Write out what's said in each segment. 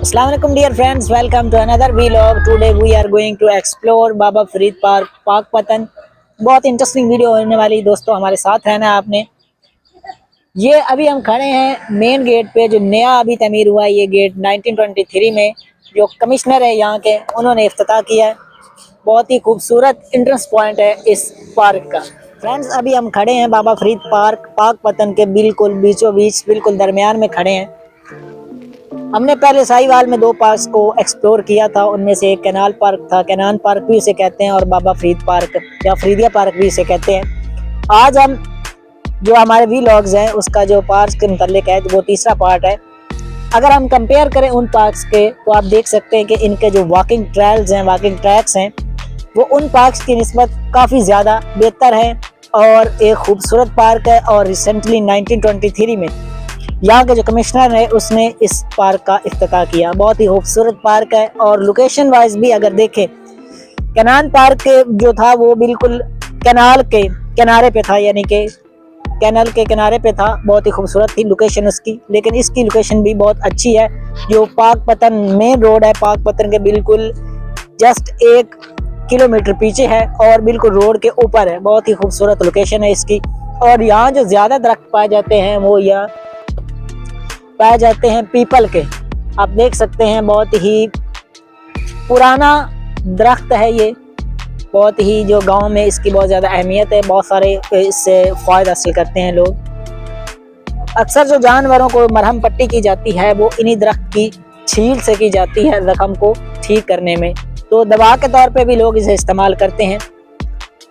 Assalamu alaikum dear friends, welcome to another vlog. Today we are going to explore Baba Farid park Pakpattan. बहुत interesting video होने वाली दोस्तों, हमारे साथ रहना आपने। ये अभी हम खड़े हैं मेन गेट पे, जो नया अभी तमीर हुआ है। ये गेट 1923 में जो कमिश्नर है यहाँ के, उन्होंने इफ्तिताह किया है। बहुत ही खूबसूरत एंट्रेंस पॉइंट है इस पार्क का। फ्रेंड्स अभी हम खड़े हैं बाबा फरीद पार्क पाकपतन के बिल्कुल बीचों बीच, बिल्कुल दरमियान में खड़े हैं। हमने पहले साहिवाल में दो पार्क को एक्सप्लोर किया था। उनमें से एक कैनाल पार्क था, कैनान पार्क भी इसे कहते हैं, और बाबा फरीद पार्क या फरीदिया पार्क भी इसे कहते हैं। आज हम जो हमारे व्लॉग्स हैं उसका जो पार्क के मुतालिक है वो तीसरा पार्ट है। अगर हम कंपेयर करें उन पार्क्स के, तो आप देख सकते हैं कि इनके जो वॉकिंग ट्रेल्स हैं, वॉकिंग ट्रैक्स हैं, वो उन पार्क्स की निस्बत काफ़ी ज़्यादा बेहतर है और एक खूबसूरत पार्क है। और रिसेंटली 1923 में यहाँ के जो कमिश्नर है उसने इस पार्क का इफ्तिताह किया। बहुत ही खूबसूरत पार्क है। और लोकेशन वाइज भी अगर देखें, कैनान पार्क जो था वो बिल्कुल कैनाल के किनारे पे था, यानी कि कैनाल के किनारे पे था। बहुत ही खूबसूरत थी लोकेशन उसकी, लेकिन इसकी लोकेशन भी बहुत अच्छी है। जो पाकपतन मेन रोड है, पाकपतन के बिल्कुल जस्ट 1 किलोमीटर पीछे है और बिल्कुल रोड के ऊपर है। बहुत ही खूबसूरत लोकेशन है इसकी। और यहाँ जो ज़्यादा दरख्त पाए जाते हैं वो यहाँ पाए जाते हैं पीपल के। आप देख सकते हैं बहुत ही पुराना दरख्त है ये। बहुत ही जो गांव में इसकी बहुत ज़्यादा अहमियत है। बहुत सारे इससे फ़ायदा हासिल करते हैं लोग। अक्सर जो जानवरों को मरहम पट्टी की जाती है वो इन्हीं दरख्त की छील से की जाती है, ज़ख्म को ठीक करने में। तो दवा के तौर पे भी लोग इसे इस्तेमाल करते हैं।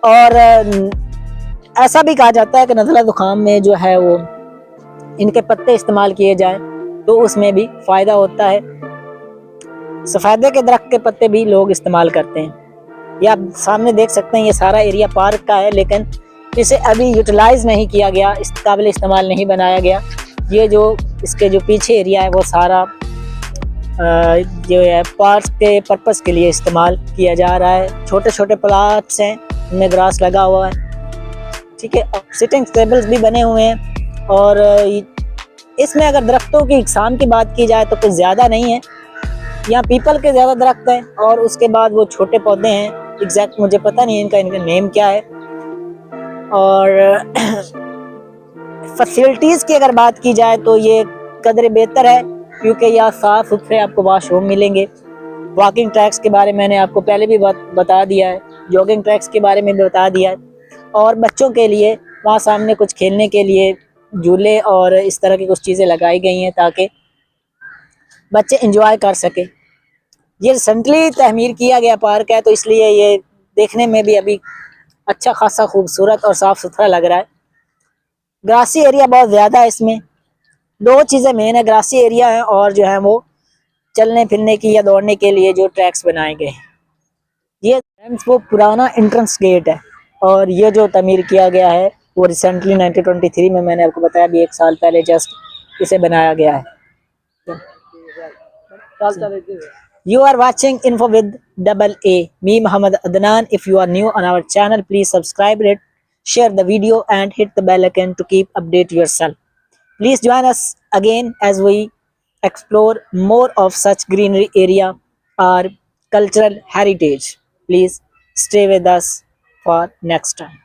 और ऐसा भी कहा जाता है कि नज़ला ज़ुकाम में जो है वो इनके पत्ते इस्तेमाल किए जाएं तो उसमें भी फ़ायदा होता है। सफ़ेदे के दरख्त के पत्ते भी लोग इस्तेमाल करते हैं। ये आप सामने देख सकते हैं, ये सारा एरिया पार्क का है, लेकिन इसे अभी यूटिलाइज़ नहीं किया गया, इस काबिल इस्तेमाल नहीं बनाया गया। ये जो इसके जो पीछे एरिया है वो सारा जो है पार्क के पर्पज़ के लिए इस्तेमाल किया जा रहा है। छोटे छोटे प्लाट्स हैं, उनमें ग्रास लगा हुआ है, ठीक है। सिटिंग टेबल्स भी बने हुए हैं। और इसमें अगर दरख्तों की इकसाम की बात की जाए तो कुछ ज़्यादा नहीं है। यहाँ पीपल के ज़्यादा दरख्त हैं और उसके बाद वो छोटे पौधे हैं, एग्जैक्ट मुझे पता नहीं इनका नेम क्या है। और फैसिलिटीज़ की अगर बात की जाए तो ये कदर बेहतर है, क्योंकि यहाँ साफ़ सुथरे आपको वॉशरूम मिलेंगे। वॉकिंग ट्रैक्स के बारे में मैंने आपको पहले भी बता दिया है, जॉगिंग ट्रैक्स के बारे में भी बता दिया है। और बच्चों के लिए वहाँ सामने कुछ खेलने के लिए झूले और इस तरह की कुछ चीज़ें लगाई गई हैं ताकि बच्चे एंजॉय कर सके। ये रिसेंटली तमीर किया गया पार्क है, तो इसलिए ये देखने में भी अभी अच्छा खासा खूबसूरत और साफ़ सुथरा लग रहा है। ग्रासी एरिया बहुत ज़्यादा है इसमें। दो चीज़ें मेन है, ग्रासी एरिया है और जो है वो चलने फिरने की या दौड़ने के लिए जो ट्रैक्स बनाए गए हैं। ये वो पुराना एंट्रेंस गेट है और ये जो तमीर किया गया है वो रिसेंटली 1923 में, मैंने आपको बताया अभी 1 साल पहले जस्ट इसे बनाया गया है। You are watching Info with double A. Me Muhammad Adnan. If you are new on our channel, please subscribe it, share the video and hit the bell icon to keep update yourself. Please join us again as we explore more of such greenery area or cultural heritage. Please stay with us for next time.